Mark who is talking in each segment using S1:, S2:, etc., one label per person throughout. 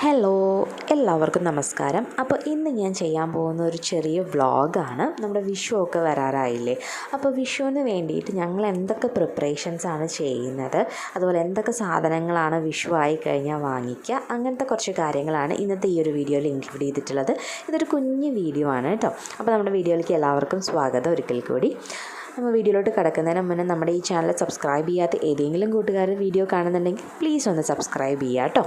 S1: Hello, എല്ലാവർക്കും നമസ്കാരം. അപ്പോൾ ഇന്ന് ഞാൻ ചെയ്യാൻ പോകുന്ന ഒരു ചെറിയ വ്ളോഗാണ്. നമ്മുടെ വിഷു ഒക്കെ വരാറായില്ലേ, അപ്പോൾ വിഷുവിന് വേണ്ടിയിട്ട് ഞങ്ങൾ എന്തൊക്കെ പ്രിപ്പറേഷൻസാണ് ചെയ്യുന്നത്, അതുപോലെ എന്തൊക്കെ സാധനങ്ങളാണ് വിഷു ആയി കഴിഞ്ഞാൽ വാങ്ങിക്കുക, അങ്ങനത്തെ കുറച്ച് കാര്യങ്ങളാണ് ഇന്നത്തെ ഈ ഒരു വീഡിയോയിൽ ഇൻക്ലൂഡ് ചെയ്തിട്ടുള്ളത്. ഇതൊരു കുഞ്ഞു വീഡിയോ ആണ് കേട്ടോ. അപ്പോൾ നമ്മുടെ വീഡിയോയിലേക്ക് എല്ലാവർക്കും സ്വാഗതം ഒരിക്കൽ കൂടി. നമ്മൾ വീഡിയോയിലോട്ട് കിടക്കുന്നതിന് മുന്നേ നമ്മുടെ ഈ ചാനൽ സബ്സ്ക്രൈബ് ചെയ്യാത്ത ഏതെങ്കിലും കൂട്ടുകാർ വീഡിയോ കാണുന്നുണ്ടെങ്കിൽ പ്ലീസ് ഒന്ന് സബ്സ്ക്രൈബ് ചെയ്യുക കേട്ടോ.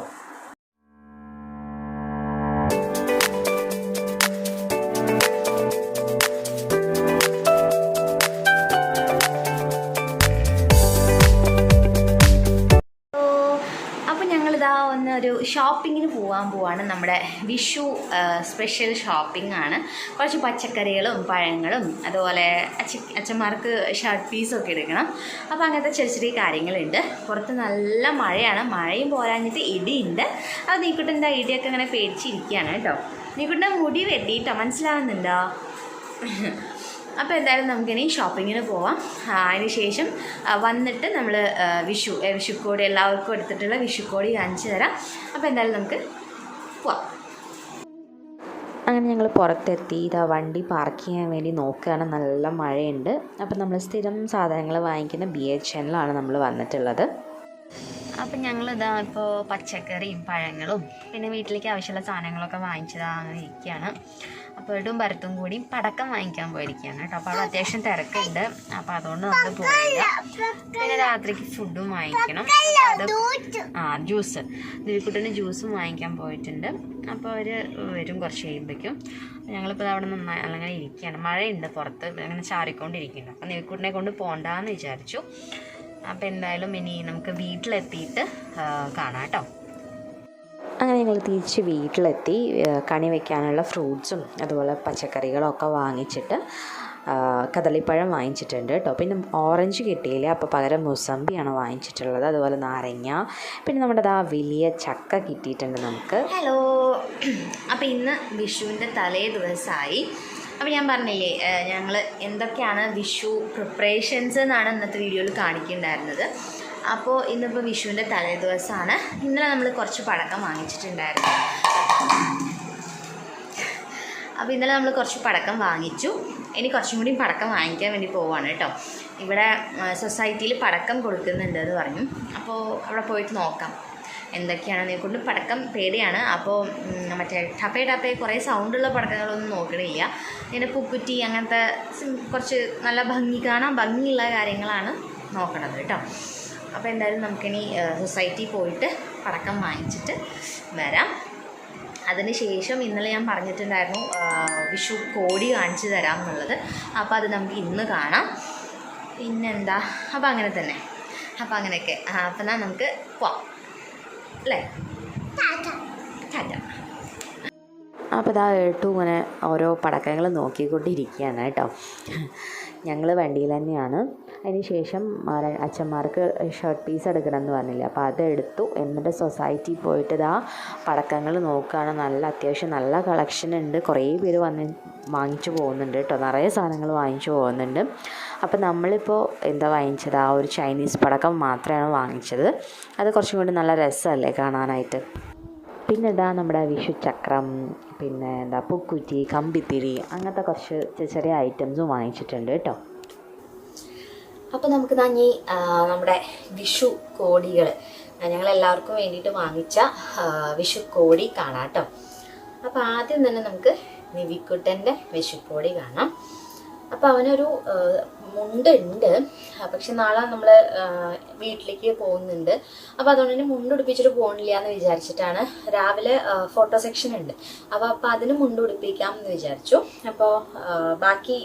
S1: ഒരു ഷോപ്പിങ്ങിന് പോവാണ്. നമ്മുടെ വിഷു സ്പെഷ്യൽ ഷോപ്പിംഗ് ആണ്. കുറച്ച് പച്ചക്കറികളും പഴങ്ങളും അതുപോലെ അച്ഛന്മാർക്ക് ഷർട്ട് പീസൊക്കെ എടുക്കണം. അപ്പോൾ അങ്ങനത്തെ ചെറിയ ചെറിയ കാര്യങ്ങളുണ്ട്. പുറത്ത് നല്ല മഴയാണ്, മഴയും പോരാഞ്ഞിട്ട് ഇടിയുണ്ട്. അത് നീക്കുട്ടൻ്റെ ഇടിയൊക്കെ ഇങ്ങനെ പേടിച്ചിരിക്കുകയാണ് കേട്ടോ. നീക്കുട്ടൻ്റെ മുടി വെട്ടിയിട്ടോ, മനസ്സിലാവുന്നുണ്ടോ? അപ്പോൾ എന്തായാലും നമുക്കിനി ഷോപ്പിങ്ങിന് പോവാം. അതിന് ശേഷം വന്നിട്ട് നമ്മൾ വിഷുക്കോടി എല്ലാവർക്കും എടുത്തിട്ടുള്ള വിഷുക്കോടി കാണിച്ചു തരാം. അപ്പോൾ എന്തായാലും നമുക്ക് പോവാം. അങ്ങനെ ഞങ്ങൾ പുറത്തെത്തി. ഇതാ വണ്ടി പാർക്ക് ചെയ്യാൻ വേണ്ടി നോക്കുകയാണ്. നല്ല മഴയുണ്ട്. അപ്പം നമ്മൾ സ്ഥിരം സാധനങ്ങൾ വാങ്ങിക്കുന്ന BHNലാണ് നമ്മൾ വന്നിട്ടുള്ളത്. അപ്പം ഞങ്ങളിതാ ഇപ്പോൾ പച്ചക്കറിയും പഴങ്ങളും പിന്നെ വീട്ടിലേക്ക് ആവശ്യമുള്ള സാധനങ്ങളൊക്കെ വാങ്ങിച്ചതാ അങ്ങനെ ഇരിക്കുകയാണ്. അപ്പോൾ ഇടും ഭരത്തും കൂടി പടക്കം വാങ്ങിക്കാൻ പോയിരിക്കുകയാണ് കേട്ടോ. അപ്പോൾ അവിടെ അത്യാവശ്യം തിരക്കുണ്ട്. അപ്പോൾ അതുകൊണ്ട് നമ്മൾ പോയില്ല. പിന്നെ രാത്രിക്ക് ഫുഡും വാങ്ങിക്കണം. അത് ജ്യൂസ് ദിൽക്കുട്ടിന് ജ്യൂസും വാങ്ങിക്കാൻ പോയിട്ടുണ്ട്. അപ്പോൾ അവർ വരും കുറച്ച് കഴിയുമ്പോഴേക്കും. ഞങ്ങളിപ്പോൾ അവിടെ നന്നായി അങ്ങനെ ഇരിക്കുകയാണ്. മഴയുണ്ട് പുറത്ത്, അങ്ങനെ ചാറിക്കൊണ്ടിരിക്കുന്നുണ്ട്. അപ്പോൾ ദിൽക്കുട്ടിനെ കൊണ്ട് പോകണ്ടെന്ന് വിചാരിച്ചു. അപ്പോൾ എന്തായാലും ഇനി നമുക്ക് വീട്ടിലെത്തിയിട്ട് കാണാം കേട്ടോ. അങ്ങനെ ഞങ്ങൾ തിരിച്ച് വീട്ടിലെത്തി. കണി വയ്ക്കാനുള്ള ഫ്രൂട്ട്സും അതുപോലെ പച്ചക്കറികളൊക്കെ വാങ്ങിച്ചിട്ട് കദളിപ്പഴം വാങ്ങിച്ചിട്ടുണ്ട് കേട്ടോ. പിന്നെ ഓറഞ്ച് കിട്ടിയില്ല, അപ്പോൾ പകരം മുസമ്പിയാണ് വാങ്ങിച്ചിട്ടുള്ളത്. അതുപോലെ നാരങ്ങ, പിന്നെ നമ്മുടെ വലിയ ചക്ക കിട്ടിയിട്ടുണ്ട് നമുക്ക്. ഹലോ, അപ്പോൾ ഇന്ന് വിഷുവിൻ്റെ തലേ ദിവസമായി. അപ്പോൾ ഞാൻ പറഞ്ഞില്ലേ, ഞങ്ങൾ എന്തൊക്കെയാണ് വിഷു പ്രിപ്പറേഷൻസ് എന്നാണ് ഇന്നത്തെ വീഡിയോയിൽ കാണിക്കുന്നുണ്ടായിരുന്നത്. അപ്പോൾ ഇന്നിപ്പോൾ വിഷുവിൻ്റെ തലേ ദിവസമാണ്. ഇന്നലെ നമ്മൾ കുറച്ച് പടക്കം വാങ്ങിച്ചിട്ടുണ്ടായിരുന്നു. അപ്പോൾ ഇന്നലെ നമ്മൾ കുറച്ച് പടക്കം വാങ്ങിച്ചു. ഇനി കുറച്ചും കൂടി പടക്കം വാങ്ങിക്കാൻ വേണ്ടി പോവുകയാണ് കേട്ടോ. ഇവിടെ സൊസൈറ്റിയിൽ പടക്കം കൊടുക്കുന്നുണ്ട് എന്ന് പറഞ്ഞു. അപ്പോൾ അവിടെ പോയിട്ട് നോക്കാം എന്തൊക്കെയാണെന്നെ കൊണ്ട്. പടക്കം പേടിയാണ്. അപ്പോൾ മറ്റേ ടപ്പേ കുറേ സൗണ്ടുള്ള പടക്കങ്ങളൊന്നും നോക്കണില്ല. ഇങ്ങനെ പൂക്കുറ്റി അങ്ങനത്തെ കുറച്ച് നല്ല കാണാൻ ഭംഗിയുള്ള കാര്യങ്ങളാണ് നോക്കണത് കേട്ടോ. അപ്പോൾ എന്തായാലും നമുക്കിനി സൊസൈറ്റി പോയിട്ട് പടക്കം വാങ്ങിച്ചിട്ട് വരാം. അതിന് ശേഷം ഇന്നലെ ഞാൻ പറഞ്ഞിട്ടുണ്ടായിരുന്നു വിഷു കോടി കാണിച്ചു തരാം എന്നുള്ളത്. അപ്പോൾ അത് നമുക്ക് ഇന്ന് കാണാം. പിന്നെന്താ, അപ്പോൾ അങ്ങനെ തന്നെ. അപ്പോൾ അങ്ങനെയൊക്കെ. അപ്പം എന്നാൽ നമുക്ക് പോവാം അല്ലേ. അപ്പോൾ ഇതാ ഏട്ടു ഇങ്ങനെ ഓരോ പടക്കങ്ങൾ നോക്കിക്കൊണ്ടിരിക്കുകയാണ് കേട്ടോ. ഞങ്ങൾ വണ്ടിയിൽ തന്നെയാണ്. അതിന് ശേഷം അച്ഛന്മാർക്ക് ഷർട്ട് പീസ് എടുക്കണം എന്ന് പറഞ്ഞില്ല, അപ്പോൾ അതെടുത്തു. എന്നിട്ട് സൊസൈറ്റി പോയിട്ട് ഇതാ പടക്കങ്ങൾ നോക്കുകയാണ്. അത്യാവശ്യം നല്ല കളക്ഷൻ ഉണ്ട്. കുറേ പേര് വാങ്ങിച്ചു പോകുന്നുണ്ട് കേട്ടോ. നിറയെ സാധനങ്ങൾ വാങ്ങിച്ചു പോകുന്നുണ്ട്. അപ്പോൾ നമ്മളിപ്പോൾ എന്താ വാങ്ങിച്ചത്, ഒരു ചൈനീസ് പടക്കം മാത്രമാണ് വാങ്ങിച്ചത്. അത് കുറച്ചും കൂടി നല്ല രസമല്ലേ കാണാനായിട്ട്. പിന്നെ നമ്മുടെ വിഷു ചക്രം, പിന്നെ പൂക്കുറ്റി, കമ്പിത്തിരി, അങ്ങനത്തെ കുറച്ച് ചെറിയ ഐറ്റംസും വാങ്ങിച്ചിട്ടുണ്ട് കേട്ടോ. അപ്പോൾ നമുക്ക് ഇനി നമ്മുടെ വിഷു കോടികൾ ഞങ്ങളെല്ലാവർക്കും വേണ്ടിയിട്ട് വാങ്ങിച്ച വിഷു കോടി കാണാം കേട്ടോ. അപ്പോൾ ആദ്യം തന്നെ നമുക്ക് നിവിക്കുട്ടൻ്റെ വിഷുക്കോടി കാണാം. അപ്പോൾ അവനൊരു മുണ്ടുണ്ട്, പക്ഷെ നാളെ നമ്മൾ വീട്ടിലേക്ക് പോകുന്നുണ്ട്. അപ്പോൾ അതുകൊണ്ട് തന്നെ മുണ്ടുടിപ്പിച്ചിട്ട് പോകണില്ല എന്ന് വിചാരിച്ചിട്ടാണ്. രാവിലെ ഫോട്ടോ സെക്ഷൻ ഉണ്ട്, അപ്പോൾ അതിന് മുണ്ടുടിപ്പിക്കാം എന്ന് വിചാരിച്ചു. അപ്പോൾ ബാക്കി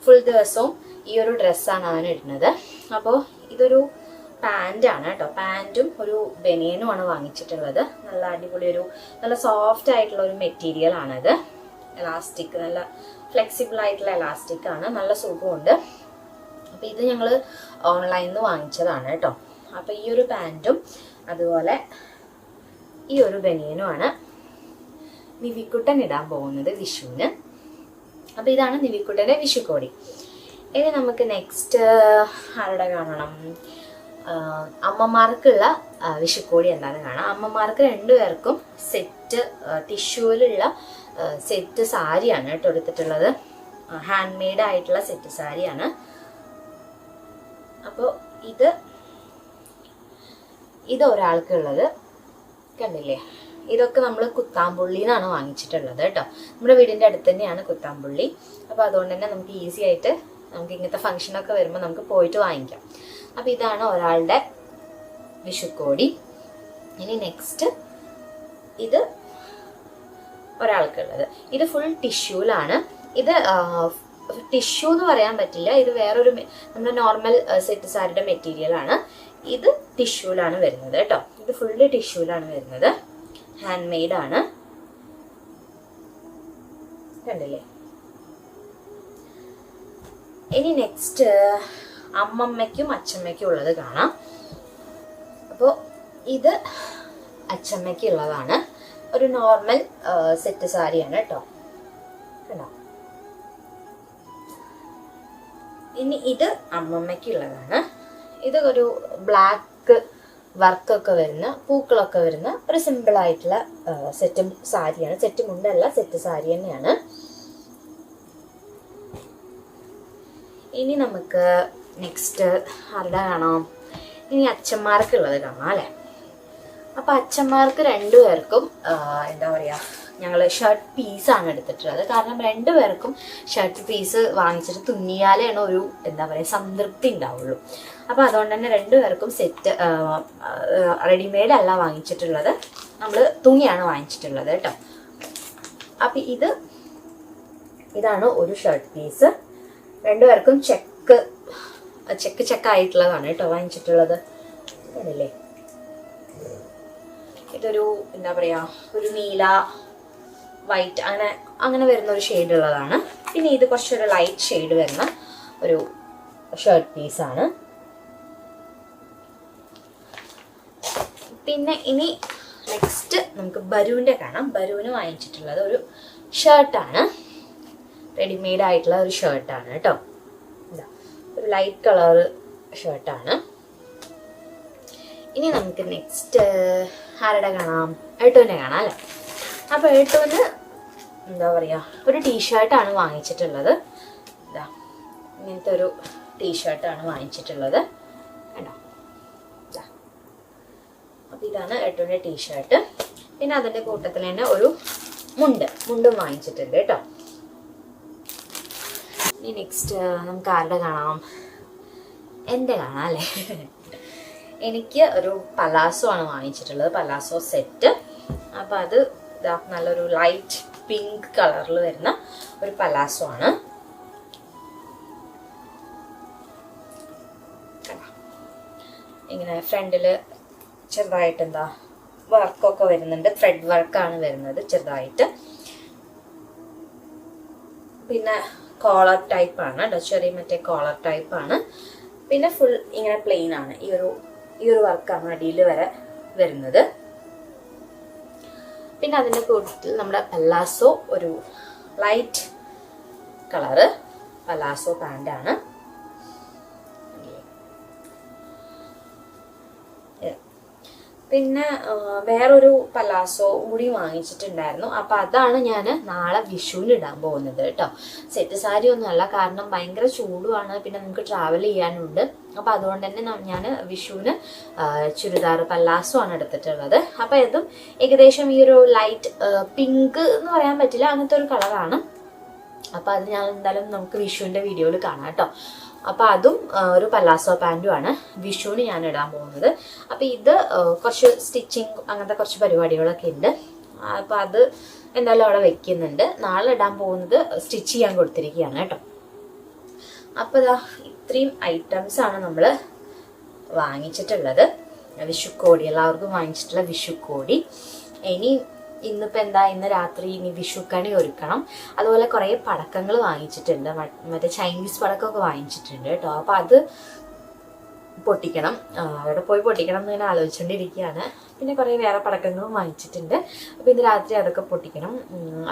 S1: ഫുൾ ദിവസവും ഈ ഒരു ഡ്രസ്സാണ് അവൻ ഇടുന്നത്. അപ്പോൾ ഇതൊരു പാൻറ്റാണ് കേട്ടോ. പാൻറ്റും ഒരു ബനിയനുമാണ് വാങ്ങിച്ചിട്ടുള്ളത്. നല്ല അടിപൊളി നല്ല സോഫ്റ്റ് ആയിട്ടുള്ള ഒരു മെറ്റീരിയൽ ആണിത്. എലാസ്റ്റിക്, നല്ല ഫ്ലെക്സിബിൾ ആയിട്ടുള്ള എലാസ്റ്റിക് ആണ്, നല്ല സുഖമുണ്ട്. അപ്പോൾ ഇത് ഞങ്ങൾ ഓൺലൈനിൽ നിന്ന് വാങ്ങിച്ചതാണ് കേട്ടോ. അപ്പോൾ ഈ ഒരു പാൻറ്റും അതുപോലെ ഈ ഒരു ബനിയനുമാണ് നിവിക്കുട്ടൻ ഇടാൻ പോകുന്നത് വിഷുവിന്. അപ്പോൾ ഇതാണ് നിവിക്കുട്ടൻ്റെ വിഷുക്കോടി. ഇനി നമുക്ക് നെക്സ്റ്റ് ആരുടെ കാണണം, അമ്മമാർക്കുള്ള വിഷുക്കോടി എന്താണെന്ന് കാണാം. അമ്മമാർക്ക് രണ്ടുപേർക്കും സെറ്റ് ടിഷ്യൂവിലുള്ള സെറ്റ് സാരിയാണ് കേട്ടോ എടുത്തിട്ടുള്ളത്. ഹാൻഡ് മെയ്ഡ് ആയിട്ടുള്ള സെറ്റ് സാരിയാണ്. അപ്പോൾ ഇത് ഒരാൾക്കുള്ളത് കണ്ടില്ലേ. ഇതൊക്കെ നമ്മൾ കുത്താമ്പുള്ളിന്നാണ് വാങ്ങിച്ചിട്ടുള്ളത് കേട്ടോ. നമ്മുടെ വീടിൻ്റെ അടുത്ത് തന്നെയാണ് കുത്താമ്പുള്ളി. അപ്പോൾ അതുകൊണ്ട് തന്നെ നമുക്ക് ഈസി ആയിട്ട് നമുക്ക് ഇങ്ങനത്തെ ഫംഗ്ഷനൊക്കെ വരുമ്പോൾ നമുക്ക് പോയിട്ട് വാങ്ങിക്കാം. അപ്പോൾ ഇതാണ് ഒരാളുടെ വിഷുക്കോടി. ഇനി നെക്സ്റ്റ് ഇത് ഒരാൾക്കുള്ളത്. ഇത് ഫുൾ ടിഷ്യൂലാണ്. ഇത് ടിഷ്യൂ എന്ന് പറയാൻ പറ്റില്ല, ഇത് വേറൊരു നമ്മുടെ നോർമൽ സെറ്റ് സാരിയുടെ മെറ്റീരിയലാണ്. ഇത് ടിഷ്യൂലാണ് വരുന്നത് കേട്ടോ. ഇത് ഫുള്ള് ടിഷ്യൂലാണ് വരുന്നത്. ഹാൻഡ് മെയ്ഡ് ആണ്. കണ്ടില്ലേ. ഇനി നെക്സ്റ്റ് അമ്മമ്മയ്ക്കും അച്ഛമ്മയ്ക്കും ഉള്ളത് കാണാം. അപ്പോൾ ഇത് അച്ഛമ്മയ്ക്ക് ഉള്ളതാണ്. ഒരു നോർമൽ സെറ്റ് സാരിയാണ് കേട്ടോ. കണ്ടോ. ഇനി ഇത് അമ്മമ്മയ്ക്ക് ഉള്ളതാണ്. ഇത് ഒരു ബ്ലാക്ക് വർക്കൊക്കെ വരുന്ന പൂക്കളൊക്കെ വരുന്ന ഒരു സിമ്പിൾ ആയിട്ടുള്ള സെറ്റ് സാരിയാണ്. സെറ്റ് മുണ്ടല്ല, സെറ്റ് സാരി തന്നെയാണ്. ഇനി നമുക്ക് നെക്സ്റ്റ് ആരുടെ കാണാം? ഇനി അച്ഛന്മാർക്കുള്ളത് കാണാം അല്ലേ. അപ്പൊ അച്ഛന്മാർക്ക് രണ്ടുപേർക്കും എന്താ പറയാ, ഞങ്ങൾ ഷർട്ട് പീസാണ് എടുത്തിട്ടുള്ളത്. കാരണം രണ്ടുപേർക്കും ഷർട്ട് പീസ് വാങ്ങിച്ചിട്ട് തുന്നിയാലാണ് ഒരു എന്താ പറയുക സംതൃപ്തി ഉണ്ടാവുള്ളൂ. അപ്പോൾ അതുകൊണ്ട് തന്നെ രണ്ടുപേർക്കും സെറ്റ് റെഡിമെയ്ഡ് അല്ല വാങ്ങിച്ചിട്ടുള്ളത്, നമ്മൾ തുണിയാണ് വാങ്ങിച്ചിട്ടുള്ളത് കേട്ടോ. അപ്പം ഇതാണ് ഒരു ഷർട്ട് പീസ്. രണ്ടുപേർക്കും ചെക്കായിട്ടുള്ളതാണ് കേട്ടോ വാങ്ങിച്ചിട്ടുള്ളത്. കണ്ടില്ലേ. ഇതൊരു എന്താ പറയാ, ഒരു നീല വൈറ്റ് അങ്ങനെ വരുന്ന ഒരു ഷെയ്ഡ് ഉള്ളതാണ്. പിന്നെ ഇത് കുറച്ചൊരു ലൈറ്റ് ഷെയ്ഡ് വരുന്ന ഒരു ഷർട്ട് പീസാണ്. പിന്നെ ഇനി നെക്സ്റ്റ് നമുക്ക് ബരൂൻ്റെ കാണാം. ബരൂന് വാങ്ങിച്ചിട്ടുള്ളത് ഒരു ഷർട്ടാണ്, റെഡിമെയ്ഡ് ആയിട്ടുള്ള ഒരു ഷർട്ടാണ് കേട്ടോ. ഇതാ ഒരു ലൈറ്റ് കളർ ഷർട്ടാണ്. ഇനി നമുക്ക് നെക്സ്റ്റ് ആരുടെ കാണാം? ഏട്ടൂൻ്റെ കാണാം അല്ലേ. അപ്പോൾ ഏട്ടൂന് എന്താ പറയുക, ഒരു ടീഷർട്ടാണ് വാങ്ങിച്ചിട്ടുള്ളത്. ഇതാ ഇങ്ങനത്തെ ഒരു ടീഷർട്ടാണ് വാങ്ങിച്ചിട്ടുള്ളത് കേട്ടോ. ഇതാ അപ്പോൾ ഇതാണ് ഏട്ടൂൻ്റെ ടീഷർട്ട്. പിന്നെ അതിൻ്റെ കൂട്ടത്തിൽ തന്നെ ഒരു മുണ്ടും വാങ്ങിച്ചിട്ടുണ്ട് കേട്ടോ. ഇനി നെക്സ്റ്റ് നമുക്ക് ആരുടെ കാണാം? എൻ്റെ കാണാം അല്ലേ. എനിക്ക് ഒരു പലാസോ ആണ് വാങ്ങിച്ചിട്ടുള്ളത്, പലാസോ സെറ്റ്. അപ്പോൾ അത് ഇതാ നല്ലൊരു ലൈറ്റ് പിങ്ക് കളറിൽ വരുന്ന ഒരു പലാസോ ആണ്. ഇങ്ങനെ ഫ്രണ്ടിൽ ചെറുതായിട്ട് എന്താ വർക്കൊക്കെ വരുന്നുണ്ട്, ത്രെഡ് വർക്കാണ് വരുന്നത് ചെറുതായിട്ട്. പിന്നെ കോളർ ടൈപ്പാണ് കേട്ടോ, ചെറിയ മറ്റേ കോളർ ടൈപ്പാണ്. പിന്നെ ഫുൾ ഇങ്ങനെ പ്ലെയിൻ ആണ്. ഈ ഒരു വർക്കാണ് അടിയിൽ വരെ വരുന്നത്. പിന്നെ അതിൻ്റെ കൂട്ടത്തിൽ നമ്മുടെ പലാസോ ഒരു ലൈറ്റ് കളറ് പലാസോ പാൻ്റാണ്. പിന്നെ വേറൊരു പലാസോ കൂടി വാങ്ങിച്ചിട്ടുണ്ടായിരുന്നു. അപ്പോൾ അതാണ് ഞാൻ നാളെ വിഷുവിന് ഇടാൻ പോകുന്നത് കേട്ടോ. സെറ്റ് സാരി ഒന്നുമല്ല, കാരണം ഭയങ്കര ചൂടുമാണ്, പിന്നെ നമുക്ക് ട്രാവൽ ചെയ്യാനുണ്ട്. അപ്പോൾ അതുകൊണ്ട് തന്നെ ഞാൻ വിഷുവിന് ചുരിദാർ പലാസോ ആണ് എടുത്തിട്ടുള്ളത്. അപ്പോൾ ഇതും ഏകദേശം ഈ ഒരു ലൈറ്റ് പിങ്ക് എന്ന് പറയാൻ പറ്റില്ല, അങ്ങനത്തെ ഒരു കളറാണ്. അപ്പോൾ അത് ഞാൻ എന്തായാലും നമുക്ക് വിഷുവിൻ്റെ വീഡിയോയിൽ കാണാം കേട്ടോ. അപ്പോൾ അതും ഒരു പലാസോ പാൻറ്റുമാണ് വിഷുവിന് ഞാൻ ഇടാൻ പോകുന്നത്. അപ്പോൾ ഇത് കുറച്ച് സ്റ്റിച്ചിങ് അങ്ങനത്തെ കുറച്ച് പരിപാടികളൊക്കെ ഉണ്ട്. അപ്പോൾ അത് എന്തായാലും അവിടെ വെക്കുന്നുണ്ട്. നാളെ ഇടാൻ പോകുന്നത് സ്റ്റിച്ച് ചെയ്യാൻ കൊടുത്തിരിക്കുകയാണ് കേട്ടോ. അപ്പോൾ ഇതാ ഇത്രയും ഐറ്റംസാണ് നമ്മൾ വാങ്ങിച്ചിട്ടുള്ളത്. വിഷുക്കോടി എല്ലാവർക്കും വാങ്ങിച്ചിട്ടുള്ള വിഷുക്കോടി. ഇന്നിപ്പോൾ ഇന്ന് രാത്രി ഇനി വിഷുക്കണി ഒരുക്കണം. അതുപോലെ കുറേ പടക്കങ്ങൾ വാങ്ങിച്ചിട്ടുണ്ട്, മറ്റേ ചൈനീസ് പടക്കമൊക്കെ വാങ്ങിച്ചിട്ടുണ്ട് കേട്ടോ. അപ്പോൾ അത് പൊട്ടിക്കണം, അവിടെ പോയി പൊട്ടിക്കണം എന്ന് ഞാൻ ആലോചിച്ചുകൊണ്ടിരിക്കുകയാണ്. പിന്നെ കുറേ വേറെ പടക്കങ്ങളും വാങ്ങിച്ചിട്ടുണ്ട്. അപ്പോൾ ഇന്ന് രാത്രി അതൊക്കെ പൊട്ടിക്കണം.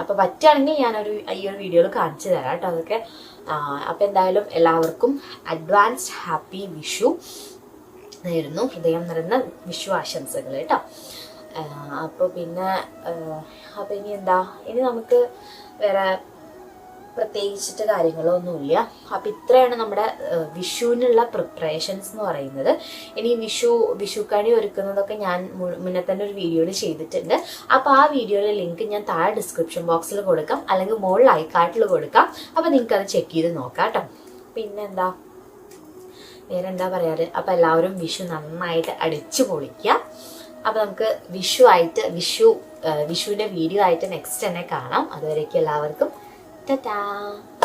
S1: അപ്പോൾ പറ്റുകയാണെങ്കിൽ ഞാനൊരു ഈ ഒരു വീഡിയോയിൽ കാണിച്ചു തരാം കേട്ടോ അതൊക്കെ. അപ്പോൾ എന്തായാലും എല്ലാവർക്കും അഡ്വാൻസ്ഡ് ഹാപ്പി വിഷു. നേരുന്നു. ഹൃദയം നിറഞ്ഞ വിഷു ആശംസകൾ കേട്ടോ. അപ്പോൾ പിന്നെ അപ്പോൾ ഇനി എന്താ, ഇനി നമുക്ക് വേറെ പ്രത്യേകിച്ചിട്ട് കാര്യങ്ങളൊന്നുമില്ല. അപ്പം ഇത്രയാണ് നമ്മുടെ വിഷുവിനുള്ള പ്രിപ്പറേഷൻസ് എന്ന് പറയുന്നത്. ഇനി വിഷുക്കണി ഒരുക്കുന്നതൊക്കെ ഞാൻ മുന്നേ തന്നെ ഒരു വീഡിയോയിൽ ചെയ്തിട്ടുണ്ട്. അപ്പോൾ ആ വീഡിയോയുടെ ലിങ്ക് ഞാൻ താഴെ ഡിസ്ക്രിപ്ഷൻ ബോക്സിൽ കൊടുക്കാം, അല്ലെങ്കിൽ മുകളിൽ ഐക്കാർട്ടിൽ കൊടുക്കാം. അപ്പോൾ നിങ്ങൾക്ക് അത് ചെക്ക് ചെയ്ത് നോക്കാം കേട്ടോ. പിന്നെന്താ, വേറെ എന്താ പറയാറ്, അപ്പോൾ എല്ലാവരും വിഷു നന്നായിട്ട് അടിച്ചു പൊളിക്കുക. അപ്പോൾ നമുക്ക് വിഷുവിൻ്റെ വീഡിയോ ആയിട്ട് നെക്സ്റ്റ് തന്നെ കാണാം. അതുവരേക്കും എല്ലാവർക്കും ta-da!